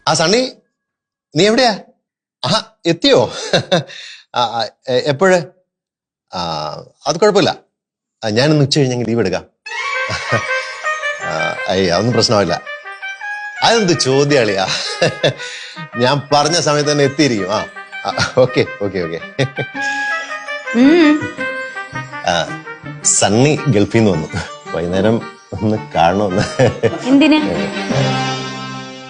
ആ സണ്ണി, നീ എവിടെയാ? ആഹാ, എത്തിയോ? എപ്പോഴ്? അത് കുഴപ്പമില്ല, ഞാനിന്ന് ഉച്ച കഴിഞ്ഞെങ്കിൽ ലീവ് എടുക്കാം. അതൊന്നും പ്രശ്നമില്ല. അതെന്ത് ചോദ്യാളിയാ? ഞാൻ പറഞ്ഞ സമയത്ത് തന്നെ എത്തിയിരിക്കും. Okay okay okay. സണ്ണി ഗൾഫിൽ നിന്ന് വന്നു, വൈകുന്നേരം ഒന്ന് കാണണമെന്ന്. എന്തിന്?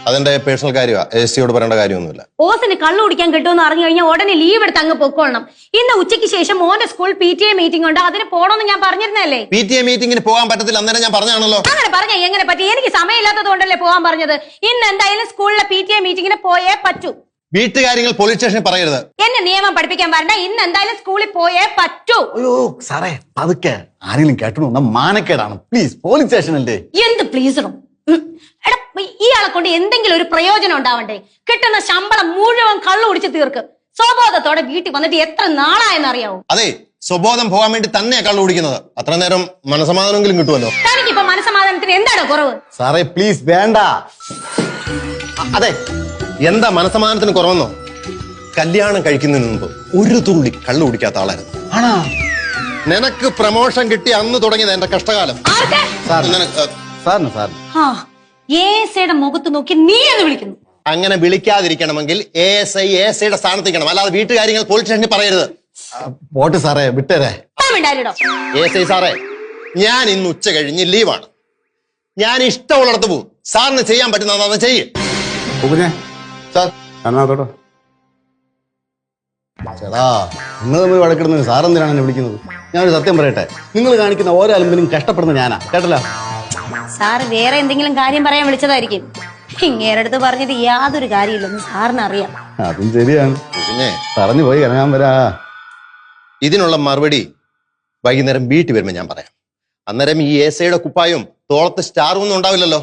അതെന്റെ പേഴ്സണൽ കാര്യമാണ്, എസ്റ്റിയോട് പറയേണ്ട കാര്യമൊന്നുമില്ല. ഓസിന് കള്ളു കുടിക്കാൻ കിട്ടുമെന്ന് അറിഞ്ഞു കഴിഞ്ഞാൽ ഉടനെ ലീവ് എടുത്ത് അങ്ങ് പൊക്കോളണം. ഇന്ന് ഉച്ചയ്ക്ക് ശേഷം മോന്റെ സ്കൂൾ PTA മീറ്റിംഗ് ഉണ്ട്, അതിന് പോകണമെന്ന് ഞാൻ പറഞ്ഞിരുന്നല്ലേ. PTA മീറ്റിംഗിന് പോകാൻ പറ്റത്തില്ല, അന്നേരം ഞാൻ പറഞ്ഞാണല്ലോ. അങ്ങനെ പറഞ്ഞ എങ്ങനെ പറ്റി? എനിക്ക് സമയമില്ലാത്തത് കൊണ്ടല്ലേ പോകാൻ പറഞ്ഞത്. ഇന്ന് എന്തായാലും സ്കൂളിലെ PTA മീറ്റിംഗിന് പോയേ പറ്റൂ. വീട്ടുകാര്യങ്ങൾ പോലീസ് സ്റ്റേഷനിൽ പറയരുത്. എന്നെ നിയമം പഠിപ്പിക്കാൻ വരണ്ട. ഇന്ന് എന്തായാലും സ്കൂളിൽ പോയേ പറ്റൂ. അയ്യോ സാറേ, പതുക്കെ, ആരെങ്കിലും കേട്ടു മാനക്കേടാണ്. Please, police സ്റ്റേഷനല്ലേ. എന്ത് പ്ലീസറും? എടാ, ഇയാളെ കൊണ്ട് എന്തെങ്കിലും ഒരു പ്രയോജനം ഉണ്ടാവണ്ടേ? കിട്ടുന്ന ശമ്പളം മുഴുവൻ കള്ളു കുടിച്ച് തീർക്ക്. സ്വബോധത്തോടെ വീട്ടിൽ വന്നിട്ട് എത്ര നാളായെന്നറിയാവോ? അതെ, സ്വബോധം പോകാൻ വേണ്ടി തന്നെയാ കള്ളു കുടിക്കുന്നത്. അത്ര നേരം മനസമാധാനമെങ്കിലും കിട്ടുമല്ലോ. തനിക്കിപ്പോ മനസമാധാനത്തിന് എന്താണോ കുറവ്? സാറേ പ്ലീസ്, വേണ്ട. അതെ, എന്താ മനസമാധാനത്തിന് കുറവെന്നോ? കല്യാണം കഴിക്കുന്നതിന് മുമ്പ് ഒരു തുള്ളി കള്ളു കുടിക്കാത്ത ആളായിരുന്നു. ആണോ? നിനക്ക് പ്രമോഷൻ കിട്ടി അന്ന് തുടങ്ങിയത് എന്റെ കഷ്ടകാലം. സാറിന് മുഖത്ത് നോക്കി നീ എന്ന് വിളിക്കുന്നു. അങ്ങനെ വിളിക്കാതിരിക്കണമെങ്കിൽ ASI സ്ഥാനത്തിരിക്കണം, അല്ലാതെ വീട്ടുകാര്യങ്ങൾ പോലീസ് സ്റ്റേഷനിൽ പറയരുത്. പോട്ട് സാറേ, വിട്ടേരെ. ASI സാറേ, ഞാൻ ഇന്ന് ഉച്ച കഴിഞ്ഞ് ലീവാണ്. ഞാൻ ഇഷ്ടമുള്ളിടത്ത് പോകും. സാറിന് ചെയ്യാൻ പറ്റുന്ന ചെയ്യേ. ചേട്ടാ, നിങ്ങൾ തമ്മിൽ വഴക്കിടുന്നത് സാറെന്തിനാണ് എന്നെ വിളിക്കുന്നത്? ഞാനൊരു സത്യം പറയട്ടെ, നിങ്ങൾ കാണിക്കുന്ന ഓരോ അലമ്പിനും കഷ്ടപ്പെടുന്ന ഞാനാ, കേട്ടല്ലോ. സാറ് വേറെ എന്തെങ്കിലും കാര്യം പറയാൻ വിളിച്ചതായിരിക്കും. ഇങ്ങേരടുത്ത് പറഞ്ഞത് യാതൊരു കാര്യമില്ലെന്ന് സാറിന് അറിയാം. അതും ശരിയാണ്. പിന്നെ പറഞ്ഞു പോയി ഇറങ്ങാൻ വരാ. ഇതിനുള്ള മറുപടി വൈകുന്നേരം വീട്ടിൽ വരുമ്പോ ഞാൻ പറയാം. അന്നേരം ഈ ASIയുടെ കുപ്പായും തോളത്ത് സ്റ്റാറും ഒന്നും ഉണ്ടാവില്ലല്ലോ.